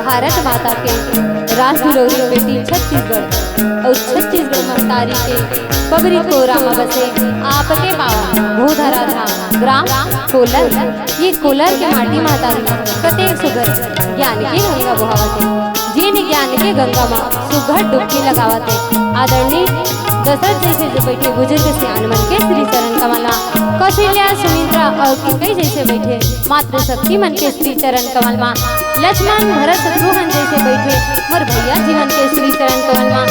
भारत माता के राष्ट्रलोरी बेटी छत्तीसगढ़ और छत्तीसगढ़ महतारी के पबरी कोरा में बसे आपके पावन भूधरा धाम ग्राम कोलर। ये कोलर के माटी महतारी कतेक सुगर ज्ञान के गंगा बहावते, जिन ज्ञान के गंगा में सुघर डुबकी लगावते। आदरणीय दशरथ जैसे जो बैठे बुजुर्ग सियान मन के श्री चरण कमला, कौशल्या सुमित्रा और किंकई जैसे बैठे मातृशक्ति मन के श्री चरण कमल मा, लक्ष्मण भरत शत्रुघ्न जैसे बैठे मोर भैया जीवन के श्री चरण कमल मा,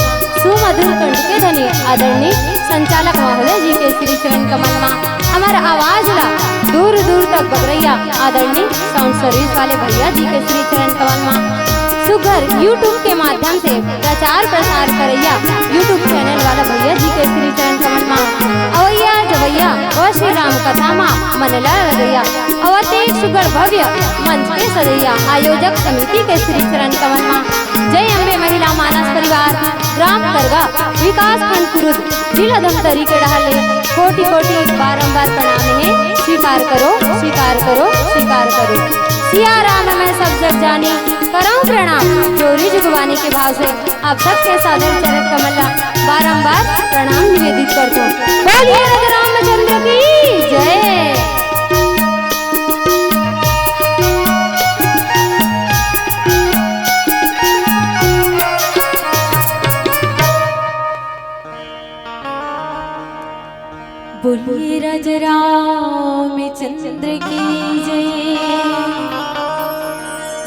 सुमधुर कंठ के धनी आदरणीय संचालक महोदय जी के श्री चरण कमल मा, हमारा आवाज ला दूर दूर तक बगरैया आदरणीय साउंड सर्विस वाले भैया जी के श्री चरण कमल मा, सुघर यूट्यूब के माध्यम से प्रचार प्रसार करैया यूट्यूब चैनल वाला भैया जी के श्री चरण कमल मा, अवैया जवैया और श्री राम कथा मा मनला लगैया अवतेक सुगर भव्य मंच के सदैया आयोजक समिति के श्री चरण कमल मा, जय अम्बे महिला मानस परिवार ग्राम करगा विकास खंड कुरुद जिला धमतरी के डाले कोटि कोटि बारंबार प्रणाम है। स्वीकार करो स्वीकार करो स्वीकार करो। सिया राम मैं सब जग जानी करो प्रणाम, जोरी जुगवानी के भाव से आप सबके सादर चरण कमला बारंबार प्रणाम निवेदित करता हूँ। बोलिए राजा रामचंद्र की जय। बोलिए राजा रामचंद्र की जय।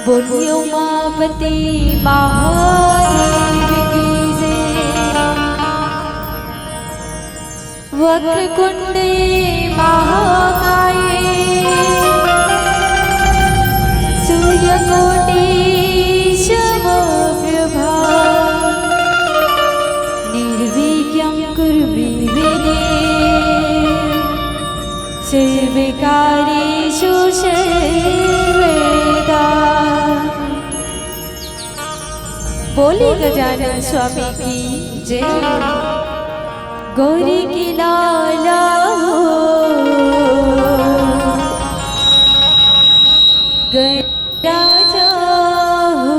बोलिए उमापति महादेव की जय। वक्रकुंडे महाकाये सूर्यकोटि समप्रभा निर्विघ्नं कुरु मे सर्वकार्येषु सर्वदा। बोले गजानन स्वामी की जय। गौरी की लाला हो गणराजा हो।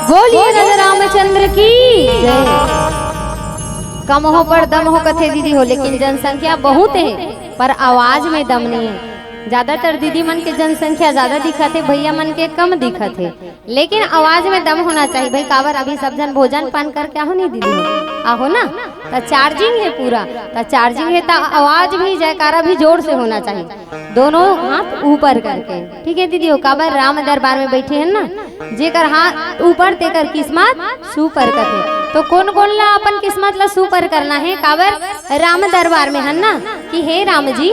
बोलिए राजा रामचंद्र की जय। कम हो पर दम हो कथे दीदी हो, लेकिन जनसंख्या बहुत है पर आवाज में दम नहीं है। ज्यादातर दीदी मन के जनसंख्या ज्यादा दिखत है, भैया मन के कम दिखत है, लेकिन आवाज में दम होना चाहिए भाई। कावर अभी सब जन भोजन पान करके आहो नहीं दीदी हो, आहो ना, तो चार्जिंग है पूरा, तो चार्जिंग है तो आवाज भी जयकारा भी जोर से होना चाहिए, दोनों हाथ ऊपर करके, ठीक है दीदी हो। काबर राम दरबार में बैठे हैं ना, जेकर हाथ ऊपर तेकर किस्मत सुपर करते, तो कौन कौन ला अपन किस्मत ला सुपर करना है। काबर राम दरबार में है ना कि हे राम जी,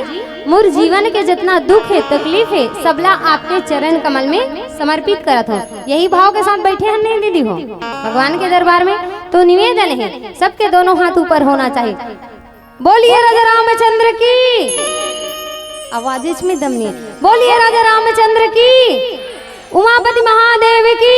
मोर जीवन के जितना दुख है तकलीफ है सबला आपके चरण कमल में समर्पित करत हो। यही भाव के साथ बैठे हैं नहीं दीदी हो भगवान के दरबार में, तो निवेदन है सबके दोनों हाथ ऊपर होना चाहिए। बोलिए राजा रामचंद्र की, आवाज में दम नहीं है। बोलिए राजा रामचंद्र की, उमापति महादेव की,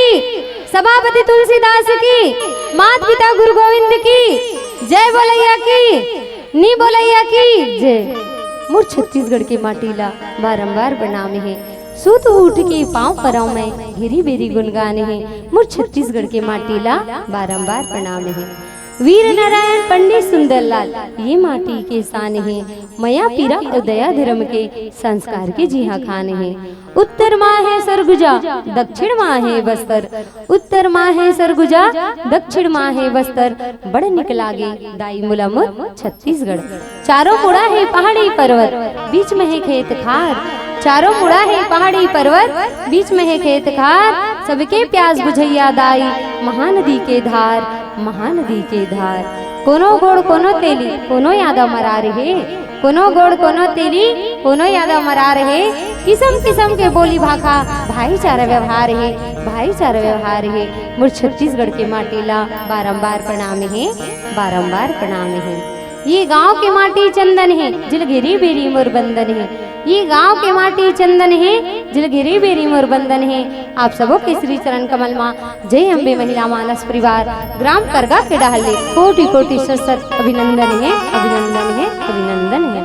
सभापति तुलसीदास की, मात पिता गुरु गोविंद की जय। बोलैया की नी बोलैया की जय। मोर छत्तीसगढ़ के माटीला बारंबार प्रणाम है, सुत उठ के पाँव पराव में घेरी बेरी गुनगान है। मोर छत्तीसगढ़ के माटीला बारंबार प्रणाम है। वीर नारायण पंडित सुंदरलाल ये माटी के शान है, मया पीरा और दया धर्म के संस्कार के जिहा खान है। उत्तर माँ है सरगुजा, दक्षिण माँ है बस्तर, उत्तर माँ है सरगुजा, दक्षिण माँ है बस्तर, बड़े निक लागे दाई मुलामुत छत्तीसगढ़। चारों मुड़ा है पहाड़ी पर्वत, बीच में है खेत खार, चारों मुड़ा है पहाड़ी पर्वत, बीच में है खेत खार, सबके प्यास बुझैया दाई महानदी के धार, महानदी के धार। कोनो गोड़ कोनो तेली कोनो यादव मरा रहे, कोनो गोड़ कोनो तेली कोनो यादव मरा रहे, किस्म किस्म के बोली भाखा भाईचारा व्यवहार है, भाईचारा व्यवहार है। मोर छत्तीसगढ़ के माटीला बारंबार प्रणाम है, बारंबार प्रणाम है। ये गांव के माटी चंदन है, जिलगिरी बेरी मोर बंदन है, ये गांव के माटी चंदन है, जिलगिरी बेरी मोर बंदन है। आप सबों के श्री चरण कमल माँ जय अम्बे महिला मानस परिवार ग्राम करगा के डाले कोटि कोटि सत अभिनंदन है, अभिनंदन है, अभिनंदन है।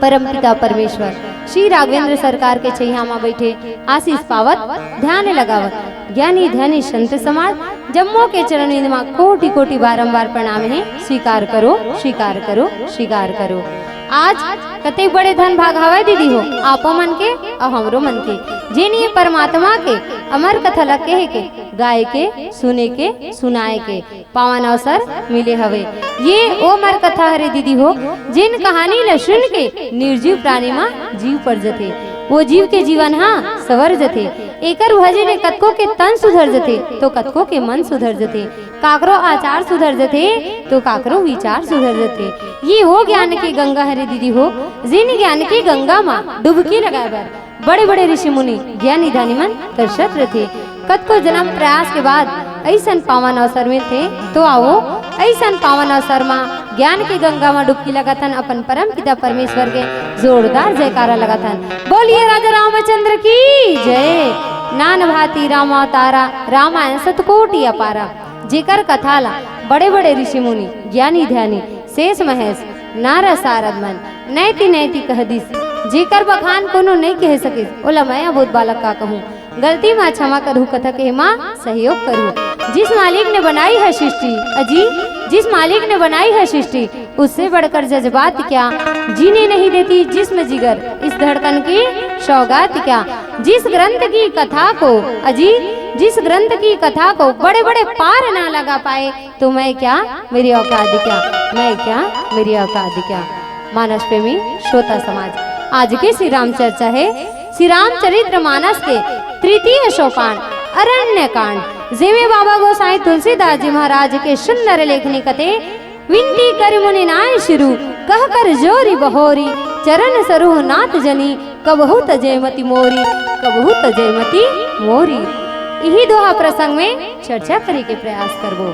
परम पिता परमेश्वर श्री राघवेंद्र सरकार के छैया में बैठे आशीष पावत ध्यान लगावत ज्ञानी ध्यानी संत समाज जम्मो के चरण में कोटि कोटि बारंबार प्रणाम है। स्वीकार करो, स्वीकार करो, स्वीकार करो। आज कते बड़े धन भाग हवे दीदी हो आपो मन के और हमरो मन के, जिन परमात्मा के अमर कथा ला कहे के गाय के सुने के सुनाए के पावन अवसर मिले हवे। ये ओ मर कथा हरे दीदी हो जिन कहानी ला सुन के निर्जीव प्राणी मा जीव पर जथे, वो जीव के जीवन हाँ सवर जथे। एकर भजे ने कतको के तन सुधर जथे तो कतको के मन सुधर जथे, काकरो आचार सुधर जथे तो काकरो विचार सुधर जथे। ये वो ज्ञान के गंगा हरे दीदी हो जिन ज्ञान के गंगा माँ डुबकी लगाए बर बड़े बड़े ऋषि मुनि ज्ञानी ध्यानी मन तरसत रथे। कतको जन्म प्रयास के बाद ऐसन पावन अवसर मिलते तो आओ ऐसन पावन अवसर में ज्ञान के गंगा में डुबकी लगाथन, अपन परम पिता परमेश्वर के जोरदार जयकारा लगाथन। बोलिए राजा रामचंद्र की जय। नान भांति राम अवतारा रामायण सतकोटि अपारा, जेकर कथा ला बड़े बड़े ऋषि मुनि ज्ञानी ध्यानी शेष महेश नारद सारद मन नैति नैति कह दिस, जेकर बखान कोनो नहीं कह सके ओला मैं बहुत बालक का कहूँ। गलती माँ क्षमा करूँ, कथा के माँ सहयोग करूँ। जिस मालिक ने बनाई है सृष्टि अजी, जिस मालिक ने बनाई है सृष्टि उससे बढ़कर जज्बात क्या, जीने नहीं देती जिस्म जिगर इस धड़कन की सौगात क्या। जिस ग्रंथ की कथा को अजी, जिस ग्रंथ की कथा को बड़े बड़े पार ना लगा पाए तो मैं क्या मेरी औकात क्या, मैं क्या मेरी औकात क्या। मानस प्रेमी श्रोता समाज, आज के श्री राम चर्चा है श्री रामचरित्र मानस के तृतीय सोपान अरण्य कांड, जेमे बाबा गोसाई तुलसीदास जी महाराज के सुंदर लेखनी कथे विनती कर मुनि नाय शुरू कह कर जोरी बहोरी, चरण सरुह नाथ जनी कबहू तजयमती मोरी, कबहू तजयमती मोरी। यही दोहा प्रसंग में चर्चा करे के प्रयास करबो।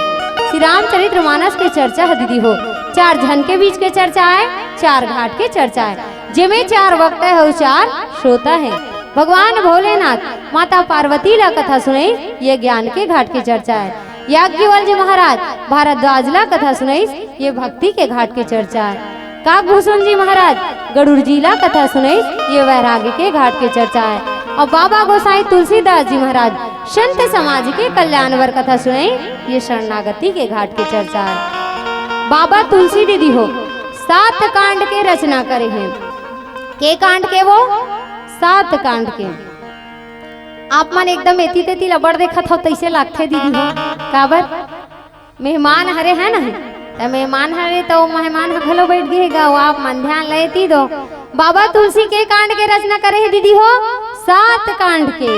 श्री रामचरित्र मानस के चर्चा है दीदी हो, चार जन के बीच के चर्चा है, चार घाट के चर्चा है, जिसमें चार वक्त है, चार श्रोता है। भगवान भोलेनाथ माता पार्वती ला कथा सुने ये ज्ञान के घाट की चर्चा है। याज्ञवल्क्य महाराज भारद्वाज ला कथा सुनाई ये भक्ति के घाट की चर्चा है। काकभूषण जी महाराज गरुड़ जी ला कथा सुनाई ये वैराग्य के घाट की चर्चा है। और बाबा गोसाई तुलसीदास जी महाराज संत समाज के कल्याणवर कथा सुने। ये शरणागति के घाट की चर्चा है। बाबा तुलसी दीदी हो 7 कांड के रचना करे हैं। के कांड के वो 7 कांड के। आप मन एकदम एती तेती लबड़ देखत हो तैसे लागथे दीदी हो। काबर मेहमान हरे है ना, तो मेहमान हरे तो मेहमान घलो बैठ गए गा। आप मन ध्यान लेती दो। बाबा तुलसी के कांड के रचना करे है दीदी हो 7 कांड के।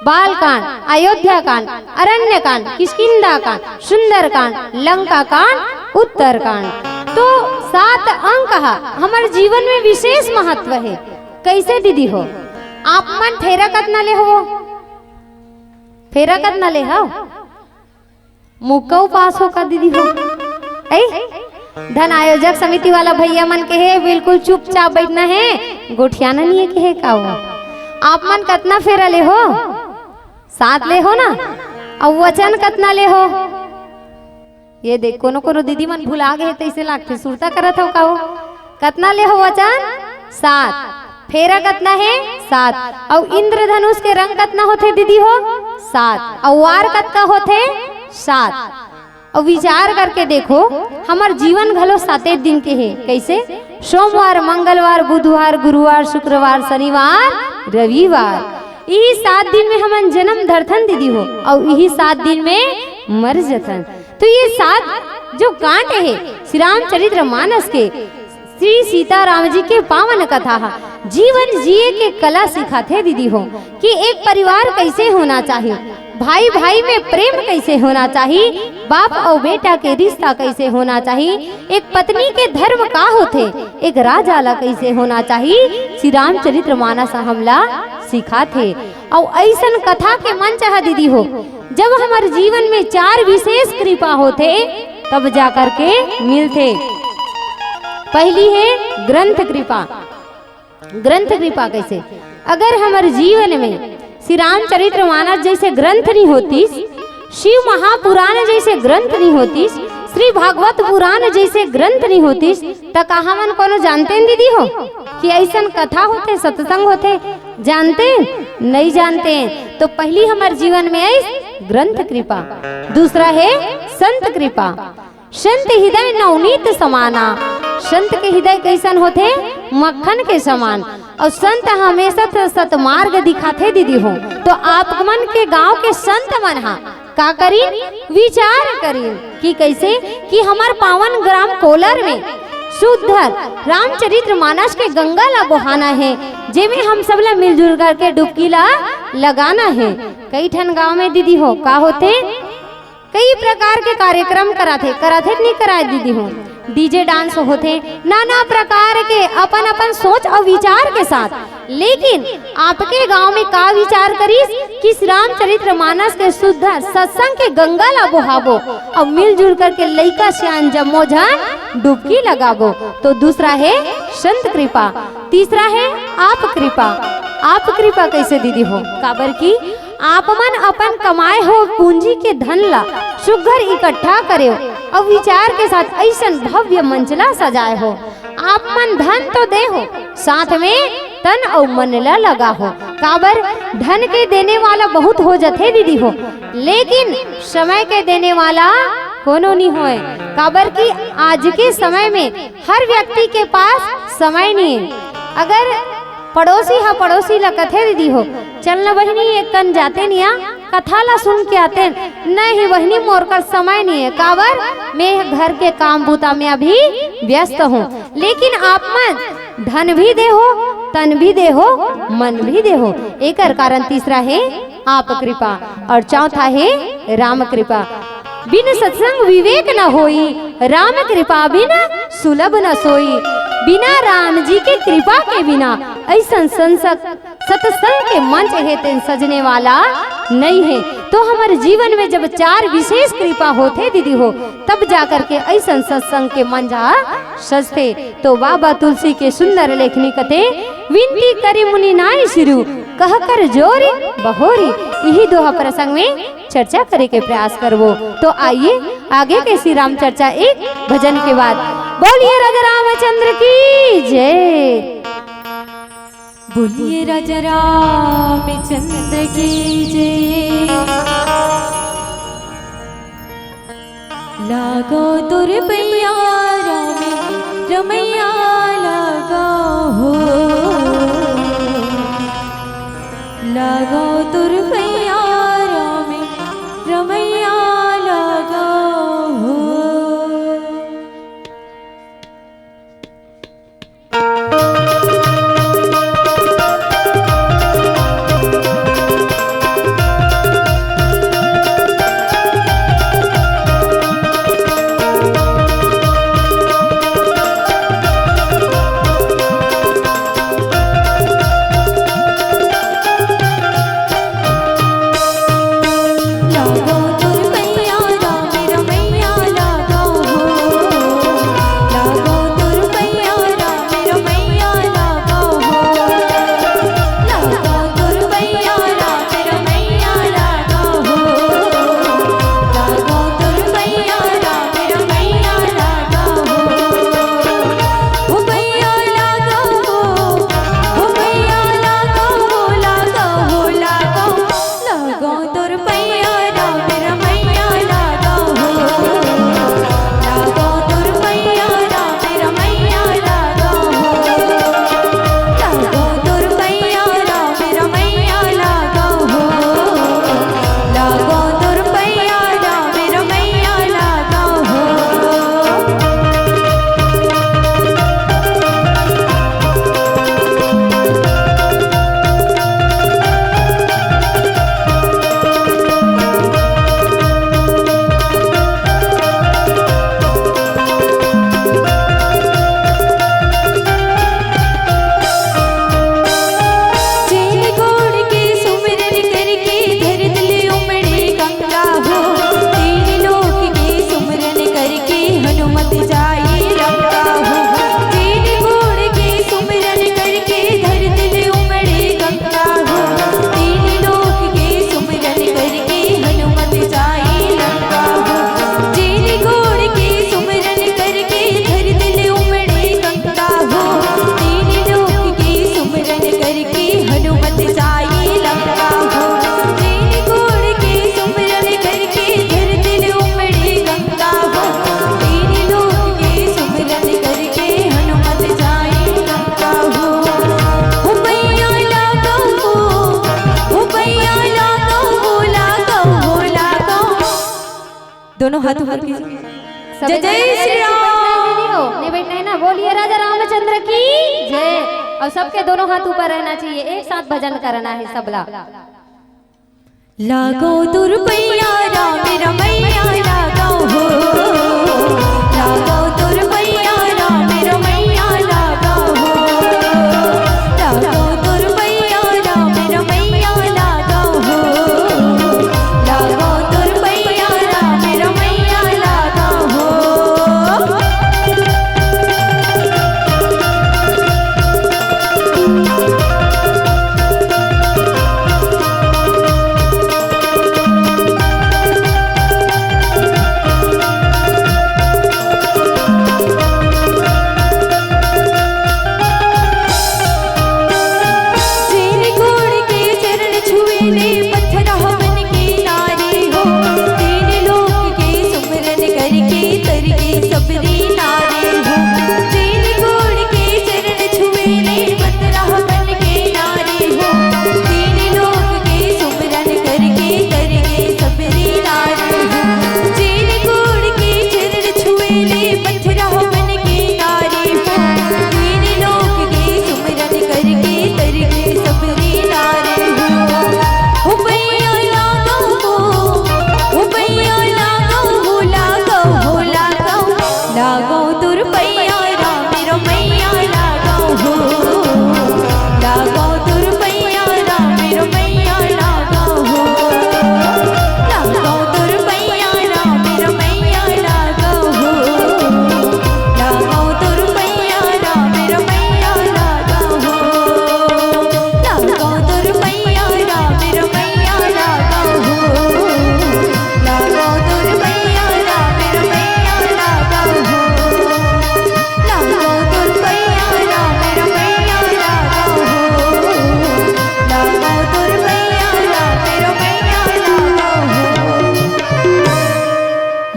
बाल कांड, अयोध्या कांड, अरण्य कांड, किष्किंधा कांड, सुंदर कांड, लंका कांड, उत्तर कांड। तो 7 अंक हमारे जीवन में विशेष महत्व है। कैसे दीदी हो? आप मन फेरा कतना ले हो? फेरा कतना ले हो? मुक्का पास हो का दीदी हो? धन आयोजक समिति वाला भैया मन के है बिल्कुल चुपचाप बैठना है, गोठियाना नहीं है के है का हो। आप मन कतना फेरा ले हो? 7 ले हो ना। और वचन कतना ले हो? ये देख कोनो कोनो दीदी मन भुला गए तैसे लागते सुरता करत हो का हो। कतना ले हो वचन? 7। फेरा कतना है? 7। और इंद्रधनुष के रंग कतना होते दीदी हो? 7। और वार कतना होते? 7। और विचार करके देखो हमार जीवन घलो 7 दिन के है। कैसे? सोमवार, मंगलवार, बुधवार, गुरुवार, शुक्रवार, शनिवार, रविवार। यही 7 दिन में हमन जन्म धरथन दीदी हो और यही 7 दिन में मर जथन। तो ये 7 जो कांड है श्री रामचरित्र मानस के, श्री सीताराम जी के पावन कथा जीवन जिए के कला सिखाते दीदी हो कि एक परिवार कैसे होना चाहिए, भाई भाई में प्रेम कैसे होना चाहिए, बाप और बेटा के रिश्ता कैसे होना चाहिए, एक पत्नी के धर्म का होते, एक राजाला कैसे होना चाहिए। श्री रामचरित्र मानस हमला सिखाते। और ऐसन कथा के मंच है दीदी हो जब हमारे जीवन में 4 विशेष कृपा होते तब जाकर के मिलते। पहली है ग्रंथ कृपा। ग्रंथ कृपा कैसे? अगर हमारे जीवन में श्री रामचरित्र मानस जैसे ग्रंथ नहीं होती, शिव महापुराण जैसे ग्रंथ नहीं होती, श्री भागवत पुराण जैसे ग्रंथ नहीं होती, तो कहा मन कोनो जानते हैं दीदी हो कि ऐसा कथा होते, सत्संग होते? जानते नहीं जानते। तो पहली हमारे जीवन में आई ग्रंथ कृपा। दूसरा है संत कृपा। संत हृदय नवनीत समाना। संत के हृदय कैसन होते? मक्खन के समान। और संत हमेशा सतमार्ग दिखाते दीदी हो। तो आप मन के गांव के संत मन का करी? विचार करी कि कैसे कि हमार पावन ग्राम कोलर में शुद्ध रामचरित्र मानस के गंगा ला बहाना है, जेमे हम सब ला मिलजुल करके डुबकी ला लगाना है। कई ठन गांव में दीदी हो का होते कई प्रकार के कार्यक्रम कराते नहीं कराए दीदी हो। डीजे डांस होते नाना प्रकार के अपन अपन सोच और विचार के साथ। लेकिन आपके गांव में का विचार करीस कि रामचरित्र मानस के शुद्ध सत्संग के गंगा ला बहाबो और मिलजुल करके लइका सियान जम्मो जन डुबकी लगाबो। तो दूसरा है संत कृपा। तीसरा है आप कृपा। आप कृपा कैसे दीदी हो? काबर की आप मन अपन कमाए हो पूंजी के धन ला सुघर इकट्ठा करे और विचार के साथ ऐसा भव्य मंचला सजाए हो। आप मन धन तो दे हो, साथ में तन और मन ला लगा हो। काबर धन के देने वाला बहुत हो जाते दीदी हो, लेकिन समय के देने वाला कोनो नहीं होए। काबर की आज के समय में हर व्यक्ति के पास समय नहीं है। अगर पड़ोसी ला कथे दीदी हो चलना बहनी एक कन जाते नहीं कथा ला सुन के आते नहीं बहनी मोर का समय नहीं है। काबर मैं घर के काम बूता में अभी व्यस्त हूँ। लेकिन आप मन धन भी दे हो, तन भी दे हो, मन भी दे हो। एक कारण तीसरा है आप कृपा और चौथा है राम कृपा। बिन सत्संग विवेक न होई, राम कृपा बिना सुलभ न सोई। बिना राम जी के कृपा के बिना ऐसा सत्संग के मंच है तेन सजने वाला नहीं है। तो हमारे जीवन में जब 4 विशेष कृपा होते दीदी हो तब जाकर के ऐसा सत्संग के मंजा सजते। तो बाबा तुलसी के सुंदर लेखनी कथे विनती करी मुनि नाई सिरु कह कर जोरी बहोरी। यही दोहा प्रसंग में चर्चा करे के प्रयास करबो। तो आइए आगे के श्री राम चर्चा एक भजन के बाद। बोलिए राजा रामचंद्र की जय। बोलिए राजा रामचंद्र की जय। लागो तुर पैया रामे रमैया लागो हो, लागो तुर पैया रामे रमैया लागो हो। दोनों हाथ ऊपर कीजिए। जय जय श्री राम। नहीं बैठना है ना, बोलिए राजा रामचंद्र की जय। और सबके दोनों हाथ ऊपर रहना चाहिए, एक साथ भजन करना है सबला। लागो तुर पैया राम रमैया लागो हो, लागो तुर पैया राम रमैया लागो हो, लागो तुर पैया राम रमैया लागो हो, लागो तुर पैया राम रमैया लागो हो।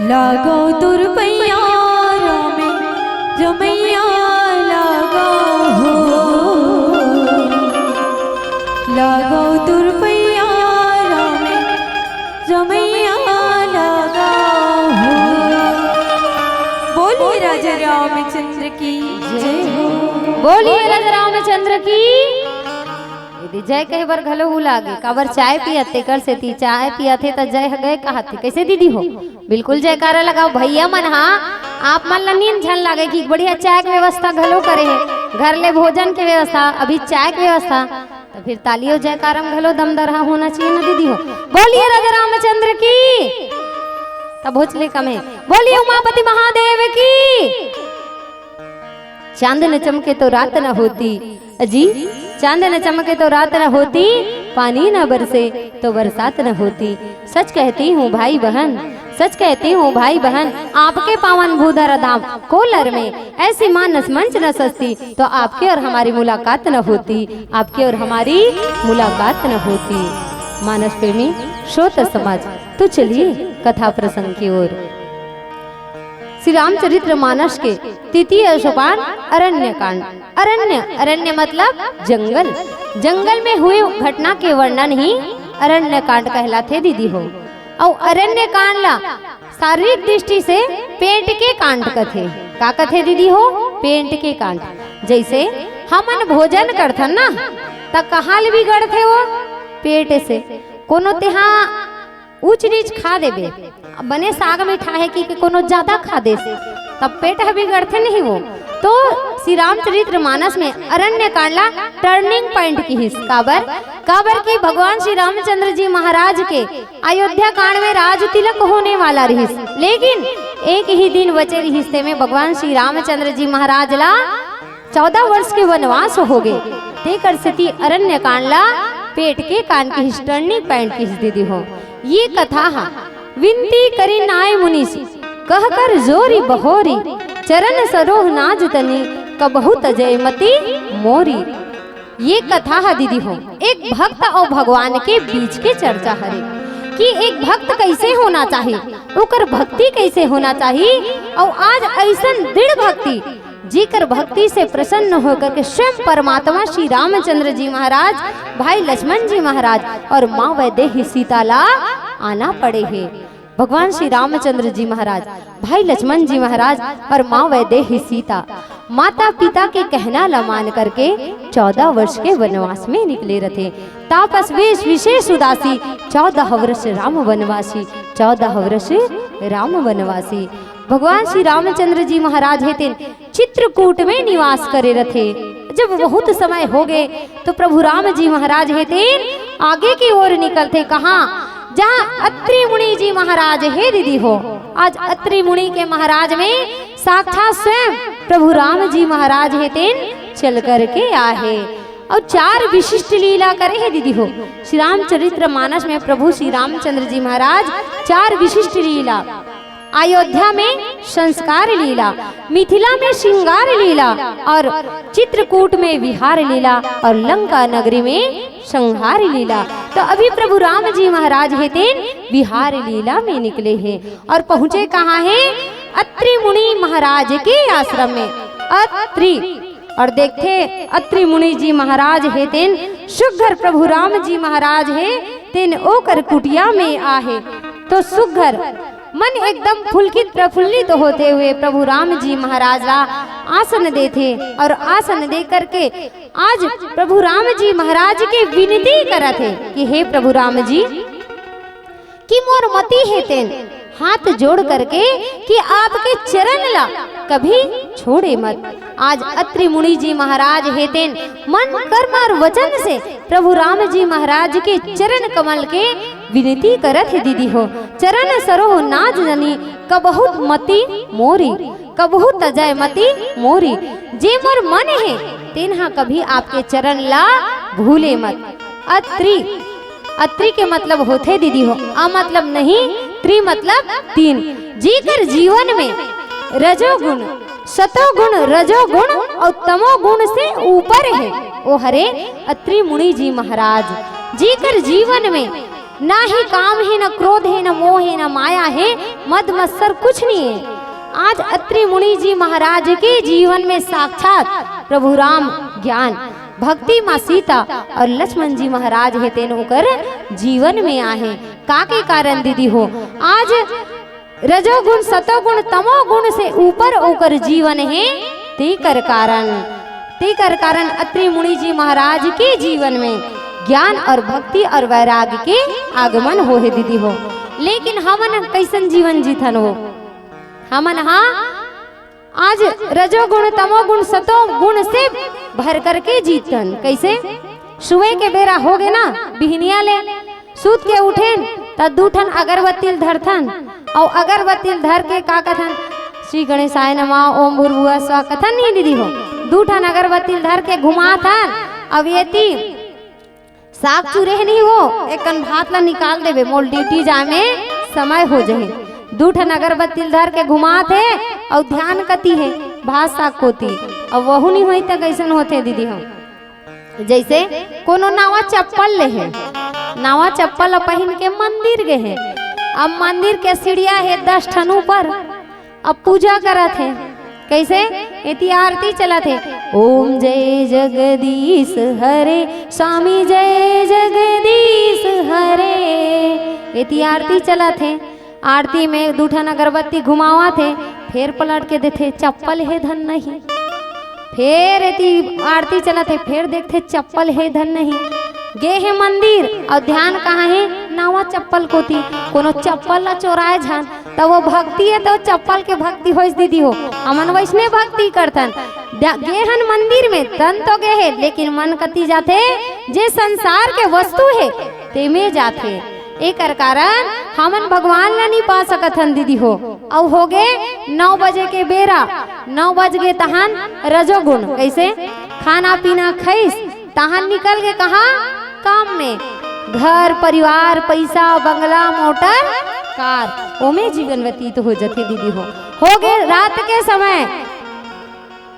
लागो तुरपैया रामे रमैया लागो हो, लागो तुरपैया रामे रमैया लागो हो। बोलिए राजा रामचंद्र की जय हो। बोलिए राजा रामचंद्र की यदि जय कहे बर घलो उ लागे काबर चाय पियते कर से ती चाय पियते त जय गए कहते कैसे दीदी हो बिल्कुल जयकारा लगाओ भैया मन। हाँ आप मन ला नींद झन लागे कि बढ़िया चाय के व्यवस्था घलो करे है, घर ले भोजन के व्यवस्था अभी चाय के व्यवस्था, तो फिर तालियों जयकारम घलो दम दरहा होना चाहिए ना दीदी हो। बोलिए राजा रामचंद्र की तब भोजले कमे। बोलिए उमापति महादेव की। चांद न चमके तो रात न होती अजी, चांद न चमके तो रात न होती, पानी न बरसे तो बरसात न होती। सच कहती हूँ भाई बहन, सच कहती हूँ भाई बहन, आपके पावन भूधर धाम कोलर में ऐसी मानस मंच न सजती तो आपकी और हमारी मुलाकात न होती, आपकी और हमारी मुलाकात न होती। मानस प्रेमी श्रोत समाज, तो चलिए कथा प्रसंग की ओर। श्री रामचरित्र मानस के तृतीय सोपान अरण्य कांड। अरण्य मतलब जंगल, जंगल में हुए घटना के वर्णन ही अरण्य कांड कहलाते दीदी हो। और अरण्य कांड ला शारीरिक दृष्टि से पेट के कांड कथे। का कथे दीदी हो? पेट के कांड। जैसे हमन भोजन करथन ना त कहाँ ले बिगड़थे वो? पेट से। कोनो तेहा ऊंच नीच खा देबे, बने साग में ठाहे की कोनो ज्यादा खा दे से तब पेट बिगड़ते नहीं वो। तो श्री रामचरित्र मानस में अरण्य कांड ला टर्निंग पॉइंट की हिस्स काबर की भगवान श्री रामचंद्र जी महाराज के अयोध्या कांड में राज तिलक होने वाला रहिस, लेकिन एक ही दिन बचे हिस्से में भगवान श्री रामचंद्र जी महाराज ला 14 वर्ष के वनवास हो गए। तेकर स्थिति अरण्य कांड ला पेट के कांड की टर्निंग पॉइंट की दीदी हो। ये कथा विनती करी नाय मुनीसी, कह कर जोरी बहोरी, चरण सरोह नाज तनी, कबहु तजयमती मोरी। ये कथा है दीदी हो एक भक्त और भगवान के बीच के चर्चा हरे कि एक भक्त कैसे होना चाहिए, ओकर भक्ति कैसे होना चाहिए। और आज ऐसा दृढ़ भक्ति जीकर भक्ति से प्रसन्न होकर के स्वयं परमात्मा श्री रामचंद्र जी महाराज, भाई लक्ष्मण जी महाराज और माँ वैदेही सीता ला आना पड़े हैं। भगवान श्री रामचंद्र जी महाराज, भाई लक्ष्मण जी महाराज और माँ वैदेही सीता माता पिता के कहना ला मान करके 14 वर्ष के वनवास में निकले रहे। तापस वेश विशेष उदासी, 14 वर्ष राम वनवासी, 14 वर्ष राम वनवासी। भगवान श्री रामचंद्र जी महाराज हेतिन चित्रकूट में निवास करे रथे। जब बहुत समय हो गए तो प्रभु राम जी महाराज हेतिन आगे की ओर निकलते। कहाँ? जहाँ अत्रि मुनि जी महाराज है दीदी हो। आज अत्रि मुनि के महाराज में साक्षात स्वयं प्रभु राम जी महाराज हेतिन चल करके आए और 4 विशिष्ट लीला करे है दीदी हो। श्री रामचरित्र मानस में प्रभु श्री रामचंद्र जी महाराज 4 विशिष्ट लीला, अयोध्या में संस्कार लीला, मिथिला में श्रृंगार लीला और चित्रकूट में विहार लीला और लंका नगरी में संहार लीला। तो अभी प्रभु राम जी महाराज हेतिन विहार लीला में निकले हैं और पहुँचे कहाँ हैं? अत्रि मुनि महाराज के आश्रम में। अत्रि और देखते अत्रि मुनि जी महाराज हेतिन सुघर प्रभु राम जी महाराज है तेन ओकर कुटिया में आहे। तो सुघर मन एकदम पुलकित प्रफुल्लित होते हुए प्रभु राम जी महाराज ला आसन देते और आसन दे करके आज प्रभु राम जी महाराज के विनती करते कि हे प्रभु राम जी कि मोर मति हेतेन हाथ जोड़ करके कि आपके चरण ला कभी छोड़े मत। आज अत्रि मुनि जी महाराज हेतेन मन कर्म और वचन से प्रभु राम जी महाराज के चरण कमल के विनती करत है दीदी हो। चरण सरोह नाज जनी कबहु मति मोरी, कबहु तजय मति मोरी। जे मोर मन है तेनहा कभी आपके चरण ला भूले मत। अत्रि के मतलब होते दीदी हो आ मतलब नहीं, त्रि मतलब 3। जीकर जीवन में रजोगुण, सतोगुण, रजोगुण और तमोगुण से ऊपर है वो हरे अत्रि मुनि जी महाराज। जीकर जीवन में ना ही काम है, न क्रोध है, न मोह है, न माया है, मद मत्सर कुछ नहीं है। आज अत्रि मुनि जी महाराज के जीवन में साक्षात प्रभु राम ज्ञान भक्ति माँ सीता और लक्ष्मण जी महाराज है तेन ओकर जीवन में आहे। काके कारण दीदी हो आज रजोगुण सतोगुण तमोगुण से ऊपर ओकर जीवन है। तेकर कारण अत्रि मुनि जी महाराज के जीवन में ज्ञान और भक्ति और वैराग्य के आगमन हो है दीदी हो। लेकिन हमन कैसन जीवन जीथन हो, हमन हाँ आज रजोगुण तमोगुण सतोगुण से भर करके जीतन। कैसे सुबह के बेरा हो गए ना, बिहनिया ले सूत के उठेन त दूठन अगरबत्ती धरथन और अगरबत्ती धर के का कथन श्री गणेशाय नमः ओम भूर्भुवः स्वः कथन नहीं दीदी हो। दूठन अगरबत्ती धर के घुमाथन। अब येती साग चूरे नहीं हो, एकन भात ला निकाल देवे मोल ड्यूटी जाए में समय हो जाए। दूठन अगरबत्ती धर के घुमात है और ध्यान कती है भात साग कोती। अब वहु नहीं हुई तो कैसन होते दीदी हम, जैसे कोनो नावा चप्पल ले है, नावा चप्पल पहन के मंदिर गए हैं। अब मंदिर के सीढ़िया है 10 ठन ऊपर, अब पूजा करत है। कैसे इति आरती चलत है, ओम जय जगदीश हरे स्वामी जय जगदीश हरे, इति आरती चलत है। आरती में दूठन अगरबत्ती घुमावा थे, फिर पलट के देखे चप्पल है धन नहीं, फिर इति आरती चलत है, फिर देखते चप्पल है धन नहीं। गे है मंदिर और ध्यान कहाँ है, नावा चप्पल को थी। कोनो चप्पल ला चोराए झान तो वो भक्ति है, तो चप्पल के भक्ति हो दीदी हो। अमन वैष्णव भक्ति करतन गेहन मंदिर में तन तो गे है, लेकिन मन कती जाते जे संसार के वस्तु है ते में जाते। एक कारण हमन भगवान ला नहीं पा सकत हन दीदी हो। अब हो गए 9 बजे के बेरा, 9 बज गए तहान रजोगुण। कैसे खाना पीना खैस तहान निकल गए कहाँ काम में, घर परिवार पैसा बंगला मोटर कार ओमे जीवन व्यतीत हो जाते दीदी हो गए रात के समय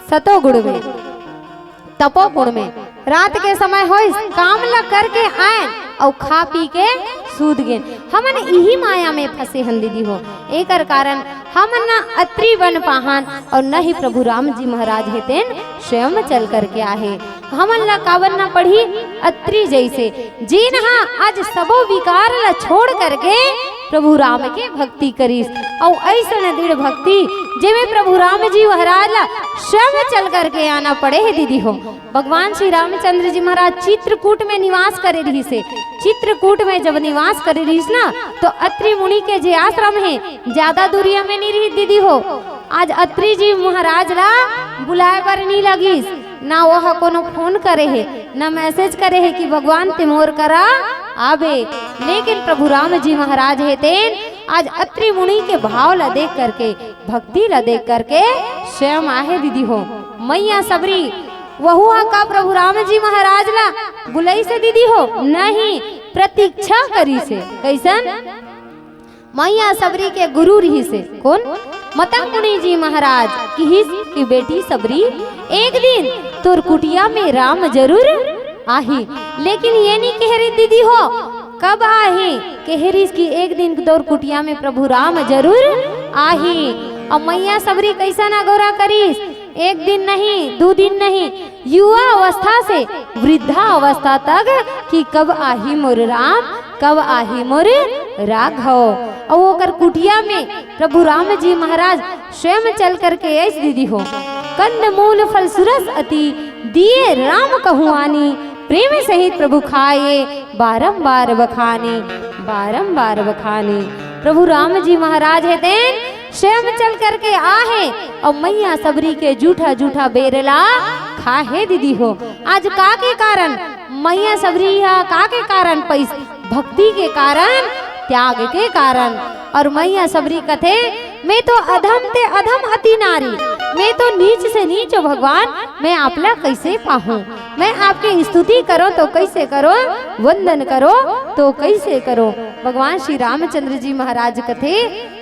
सतोगुण में तपोगुण में रात के समय हो काम ला करके आए और खा पी के सूद गए। हमन यही माया में फंसे हन दीदी हो। एक कारण हम न अत्रि बन पाहन और न ही प्रभु राम जी महाराज हेतेन स्वयं चल करके आहे। हमन ला कावन न पढ़ी अत्रि जैसे जीन हाँ आज सबो विकार ला छोड़ करके प्रभु राम के भक्ति करीस और ऐसा दृढ़ भक्ति जिमें प्रभु राम जी महाराज ला स्वयं चल करके आना पड़े है दीदी हो। भगवान श्री रामचंद्र जी महाराज चित्रकूट में निवास करे रही से, चित्रकूट में जब निवास करे रही ना तो अत्रि मुनि के जे आश्रम है ज्यादा दूरिया में नहीं रही दीदी हो। आज अत्रि जी महाराज ला बुलाए पर नहीं लगी, ना वह कोनो फोन करे है ना मैसेज करे है कि भगवान तिमोर करा आबे। लेकिन प्रभु राम जी महाराज है तेन आज अत्रि मुनि के भाव ला देख करके भक्ति ला देख करके स्वयं आहे दीदी हो। मैया सबरी वहुआ का प्रभु राम जी महाराज ला बुलाई से दीदी हो नहीं प्रतीक्षा करी से। कैसन मैया सबरी के गुरु रही से कौन मता मुनि जी महाराज की बेटी सबरी एक दिन तोर कुटिया में राम जरूर आही। लेकिन ये नहीं कह रही दीदी हो कब आही, कह रही की एक दिन तोर कुटिया में प्रभु राम जरूर आही। और मैया सबरी कैसा ना गौरा करीस, एक दिन नहीं 2 दिन नहीं युवा अवस्था से वृद्धा अवस्था तक कि कब आही मोर राम कब आही मोर राघव। और वो कर कुटिया में प्रभु राम जी महाराज स्वयं चल करके ऐस दीदी हो। कंद मूल फल सुरस अति दिए राम कहुआनी, प्रेम सहित प्रभु खाए बारंबार बखानी बारंबार बखानी। प्रभु राम जी महाराज है देन स्वयं चल करके आहे और मैया सबरी के जूठा जूठा बेरला खाहे दीदी हो। आज का के कारण मैया सबरी का के कारण पैसा भक्ति के कारण त्याग के कारण। और मैया सबरी कथे मैं तो अधम ते अधम अति नारी, मैं तो नीच से नीच भगवान, मैं आपला कैसे पाहूँ, मैं आपकी स्तुति करो तो कैसे करो, वंदन करो तो कैसे करो। भगवान श्री रामचंद्र जी महाराज कथे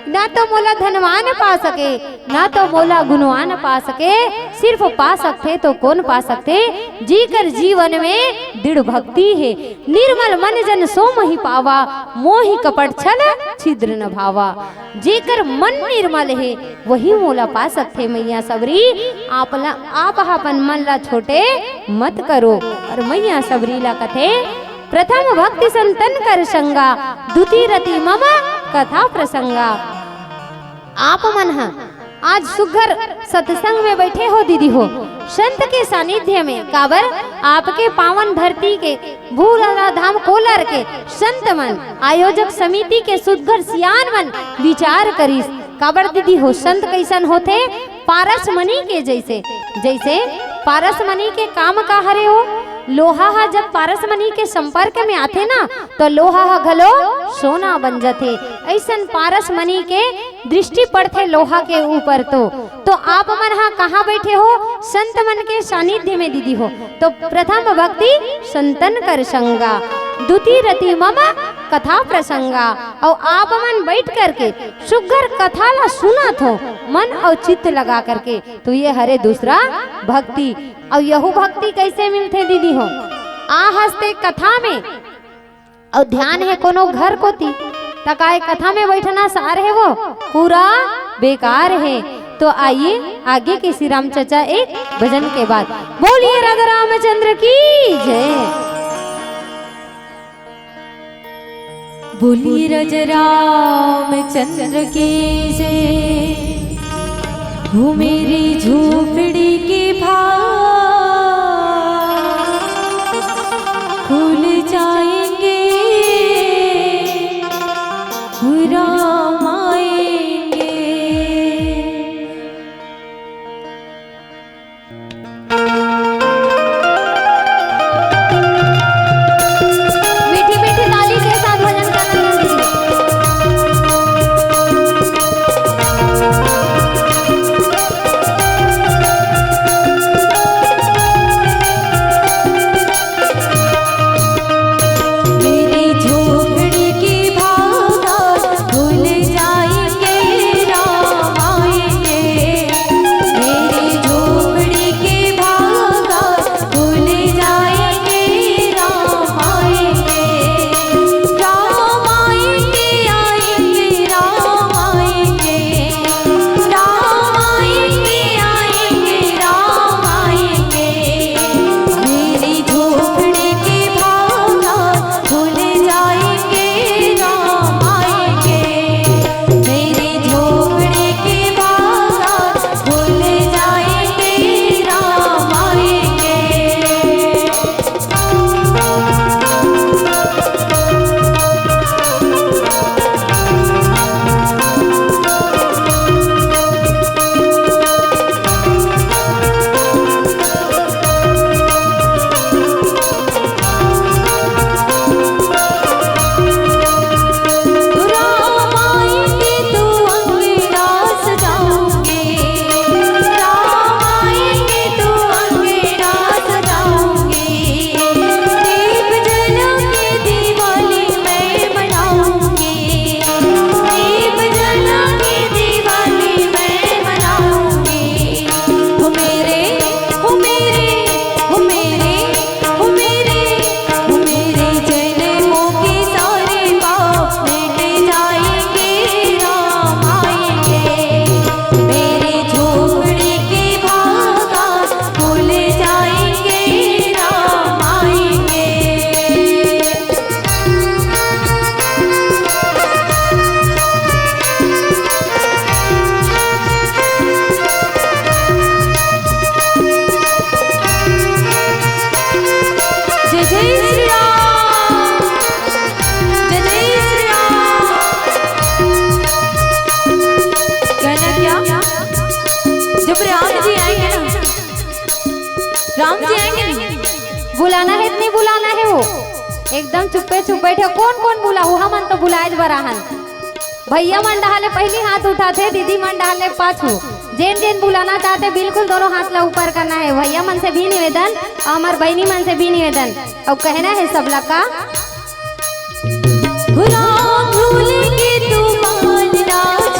ना तो मोला धनवान पा सके, ना तो मोला गुणवान पा सके, सिर्फ पा सकते तो कौन पा सकते, जीकर जीवन में दृढ़ भक्ति है। निर्मल मन जन सो मही पावा, मोहि कपट छल छिद्र न भावा। जेकर मन निर्मल है वही मोला पा सकते मैया सबरी। आप अपन मन ला छोटे मत करो। और मैया सबरी ला कथे, प्रथम भक्ति संतन कर संगा, द्वितीय रति मम कथा प्रसंगा। आप मन हा आज सुघर सत्संग में बैठे हो दीदी हो, संत के सानिध्य में, काबर आपके पावन धरती के भूलरा धाम कोलर के संत मन, आयोजक समिति के सुघर सियान मन विचार करिस। काबर दीदी हो, संत कैसन होते, पारस मणि के जैसे। जैसे पारस मणि के काम का हरे हो, लोहा हा जब पारस मणि के संपर्क में आते ना तो लोहा हा घलो सोना बन जाते। ऐसन पारस मणि के दृष्टि पड़ते लोहा के ऊपर। तो आप मन हा कहाँ बैठे हो, संत मन के सानिध्य में दीदी हो। तो प्रथम भक्ति संतन कर संगा, द्वितीय रति मम कथा प्रसंगा। और आप मन बैठ करके सुघर कथा ला सुनत हो मन और चित्त लगा करके, तो ये हरे दूसरा भक्ति। और यहू भक्ति कैसे मिलते दीदी हो, आ हंसते कथा में और ध्यान है कोनो घर को ती तकाए कथा में बैठना सार है वो पूरा बेकार है। तो आइए आगे के श्री राम चचा एक भजन के बाद बोलिए राधा रामचंद्र की जय। बोलिए राजा रामचंद्र की जय। हो मेरी झोपड़ी के भाग खुल जाएंगे, राम आएंगे। मीठी मीठी ताली के साथ भजन करना बुलाना है इतनी बुलाना है वो एकदम चुप्पे चुप बैठे। कौन कौन बुला हुआ मन तो बुलाए बराहन। भैया मन डाले पहली हाथ उठाते, दीदी मन डाले पाछू। जेन जेन बुलाना चाहते बिल्कुल दोनों हाथ ला ऊपर करना है। भैया मन से भी निवेदन और हमार बहनी मन से भी निवेदन और कहना है सब लोग का भूलेंगे तू मान राज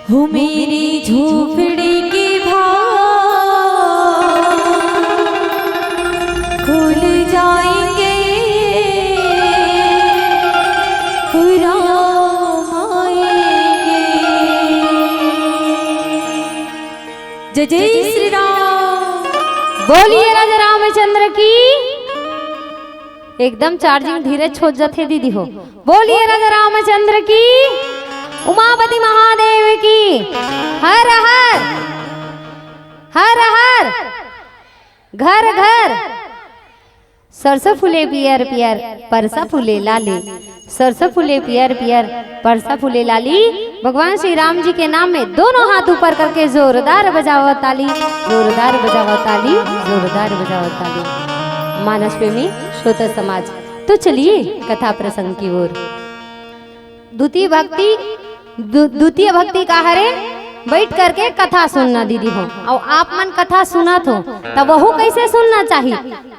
हो मेरी झोपड़ी के भाग खुल जाएंगे, राम आएंगे। जय जय श्री राम। बोलिए राजा रामचंद्र की। एकदम चार्जिंग धीरे छोड़ जाते दीदी हो। बोलिए राजा रामचंद्र की, उमापति महादेव की। हर हर हर हर। घर घर सरसों फूले पियर पियर, परसा फूले लाली। सरसों फूले पियर पियर, परसा फूले लाली। भगवान श्री राम जी के नाम में दोनों हाथ ऊपर करके जोरदार बजाओ ताली, जोरदार बजाओ ताली, जोरदार बजाओ ताली। मानस प्रेमी श्रोता समाज, तो चलिए कथा प्रसंग की ओर। द्वितीय भक्ति का हरे बैठ करके कथा सुनना दीदी हो। और आप मन कथा सुनत हो तब वहू कैसे सुनना चाहिए।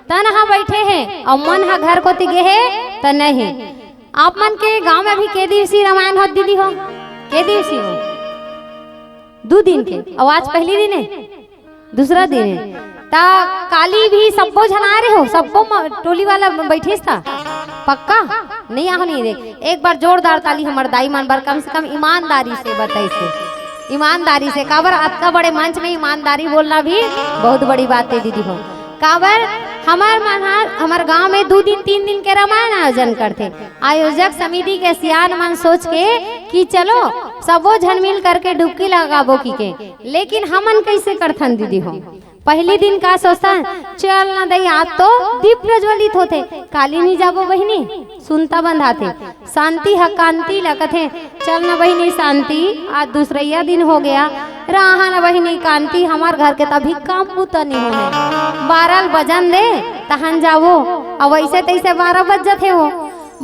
तन हा बैठे हैं और मन हा घर को तिगे है त नहीं। आप मन के गांव में भी के दिवसी रामायण हो दीदी हो? के दिवसी हो? 2 दिन के। और आज पहली दिन है, दूसरा दिन है। ता काली भी सबको झना रहे हो, सबको टोली वाला बैठे था पक्का नहीं आहो नहीं देख। एक बार जोरदार ताली हमार दाई मन बर, कम से कम ईमानदारी से बताई से, ईमानदारी से। काबर इतना बड़े मंच में ईमानदारी बोलना भी बहुत बड़ी बात है दीदी हो। काबर हमार गांव में 2 दिन 3 दिन के रामायण आयोजन करते। आयोजक समिति के सियान मन सोच के कि चलो सबो झन मिल करके डुबकी लगाबो की के। लेकिन हमन कैसे करथन दीदी हो? पहले दिन का सोचता चल ना दई, आज तो दीप प्रज्वलित होते, काली नहीं जाबो बहिनी, सुनता बंधाते। शांति हकांति लगते, चल ना बहिनी शांति, आज दूसरा दिन हो गया, रहा ना बहिनी कांति। हमार घर के तभी काम पूता नहीं होने, 12 बजन दे तहन जाबो। अब वैसे तैसे 12 बज जाते हो,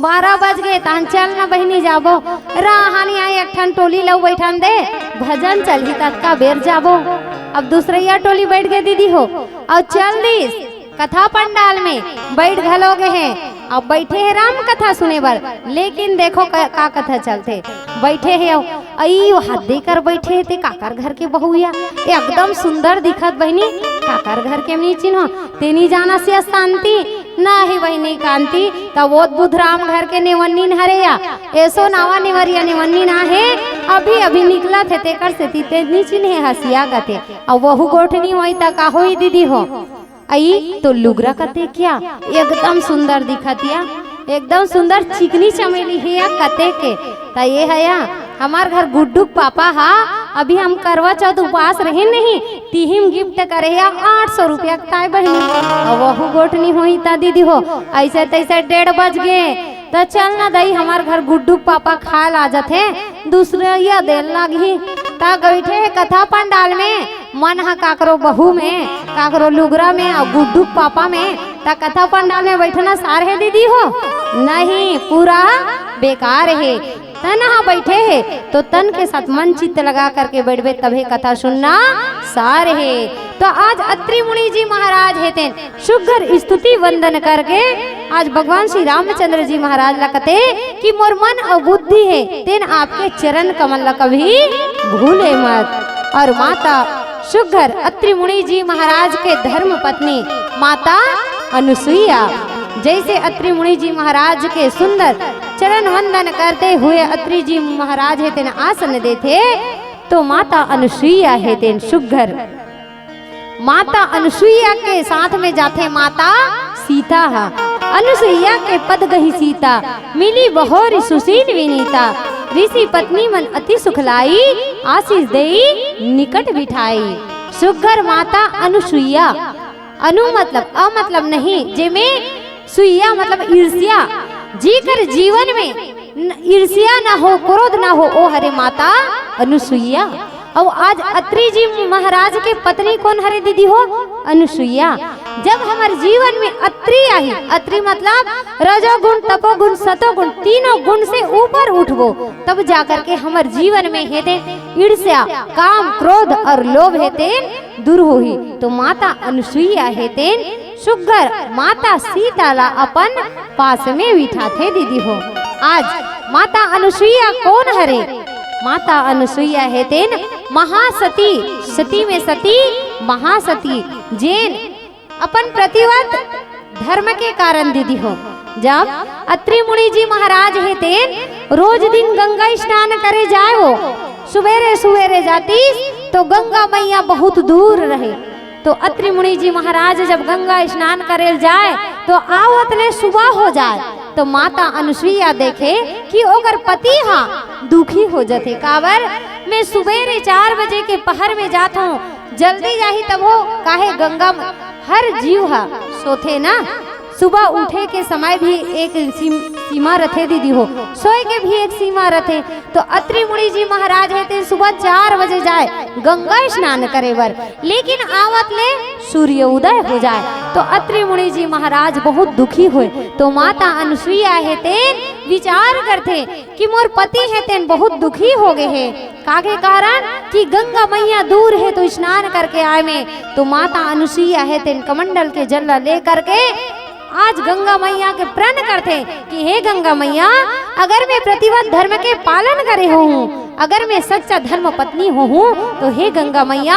12 बज गए तहन चल ना बहिनी जाबो। रहानी आई एक ठन टोली लव बैठन दे, भजन चली तत्का बेर जाबो। अब दूसरा टोली बैठ गए दीदी हो और चल दिस कथा पंडाल में बैठ घलोगे हैं। अब बैठे हैं राम कथा सुने बर। लेकिन देखो का कथा चलते बैठे हैं हाथ देकर बैठे थे। काकर घर के बहुया एकदम सुंदर दिखत बहनी, काकर घर के नहीं चिन्ह तेनी जाना से शांति ना ही बहनी कांति। तब वो बुध राम घर के नेवन्नी हरे या ऐसो नावा निवरिया नेवन्नी ना है, अभी अभी निकला थे तेकर से तीते नीचे नहीं हसिया गते। अब वहु गोठनी होई ता का होई दीदी हो? आई तो लुगरा कते क्या एकदम सुंदर दिखतिया, एकदम सुंदर चिकनी चमेली है या कते के। ता ये है या हमार घर गुड्डू पापा हा। अभी हम करवा चौथ उपवास रहे नहीं, तिहिम गिफ्ट करे या 800 रुपया ताई बहनी। और वहु गोठनी होई ता दीदी हो ऐसे तैसे 1:30 बज गए। तो चल ना दई हमार घर गुड्डू पापा खाल आ जाते, दूसरे या देर लागी। ता बैठे कथा पंडाल में, मन हा काकरो बहू में, काकरो लुगरा में और गुड्डू पापा में। ता कथा पंडाल में बैठना सार है दीदी हो? नहीं, पूरा बेकार है। तन हा बैठे है तो तन के साथ मन चित्त लगा करके बैठबे तभी कथा सुनना सार है। तो आज अत्रि मुनि जी महाराज है तेन सुघर स्तुति वंदन करके आज भगवान श्री रामचंद्र जी महाराज लगते कि मोर मन और बुद्धि है तेन आपके चरण कमल ला कभी भूले मत। और माता सुघर अत्रि मुनि जी महाराज के धर्म पत्नी माता अनुसुईया जैसे अत्रि मुनि जी महाराज के सुंदर चरण वंदन करते हुए अत्रि जी महाराज है तेन आसन देते, तो माता अनुसुईया है तेन सुघर। माता अनुसुईया के साथ में जाते माता सीता हा। अनुसुईया के पद गही सीता, मिली बहोरी सुशील विनीता। ऋषि पत्नी मन अति सुखलाई, आशीष देई निकट बिठाई। सुघर माता अनुसुईया, अनु मतलब अमतलब नहीं, जेमे सुईया मतलब ईर्ष्या। जीकर जीवन में ईर्ष्या ना हो, क्रोध ना हो, ओ हरे माता अनुसुईया। और आज अत्रि जी महाराज के पत्नी कौन हरे दीदी हो? अनुसुईया। जब हमारे जीवन में अत्रि आई, अत्रि मतलब रजोगुण तपोगुण सतोगुण तीनों गुण से ऊपर उठबो, तब जाकर के हमारे जीवन में हेते ईर्ष्या काम क्रोध और लोभ हेते दूर होही। तो माता अनुसुईया हेते सुघर माता सीता ला अपन पास में बिठाते दीदी हो। आज माता अनुसुईया कौन हरे? माता अनुसुईया है तेन महासती, सती में सती महासती जैन अपन प्रतिव्रत धर्म के कारण दीदी हो। जब अत्रि मुनि जी महाराज है तेन रोज दिन गंगा स्नान करे जाए हो, सुबेरे सुबेरे जाती तो गंगा मैया बहुत दूर रहे। तो अत्रि मुनि जी महाराज जब गंगा स्नान करे जाए तो आवत ले सुबह हो जाए तो माता अनुसुईया देखे कि ओकर पति हाँ दुखी हो जाते। काबर मैं सुबेरे 4 बजे के पहर में जाता हूँ, जल्दी जाही तब हो काहे गंगा हर जीव हा सोथे ना, सुबह उठे के समय भी एक सीमा रथे दीदी हो, सोए के भी एक सीमा रथे। तो अत्रि मुनि जी महाराज है ते सुबह 4 बजे जाए गंगा स्नान करे बर, लेकिन आवत ले सूर्य उदय हो जाए। तो अत्रि मुनि जी महाराज बहुत दुखी हुए। तो माता अनुसुईया है तेन विचार करते कि मोर पति है तेन बहुत दुखी हो गए है, काके कारण कि गंगा मैया दूर है तो स्नान करके आए में। तो माता अनुसुईया है तेन कमंडल के जल ले करके आज गंगा मैया के प्रण करते कि हे गंगा मैया, अगर मैं प्रतिव्रत धर्म के पालन करे हूँ, अगर मैं सच्चा धर्म पत्नी हूँ तो हे गंगा मैया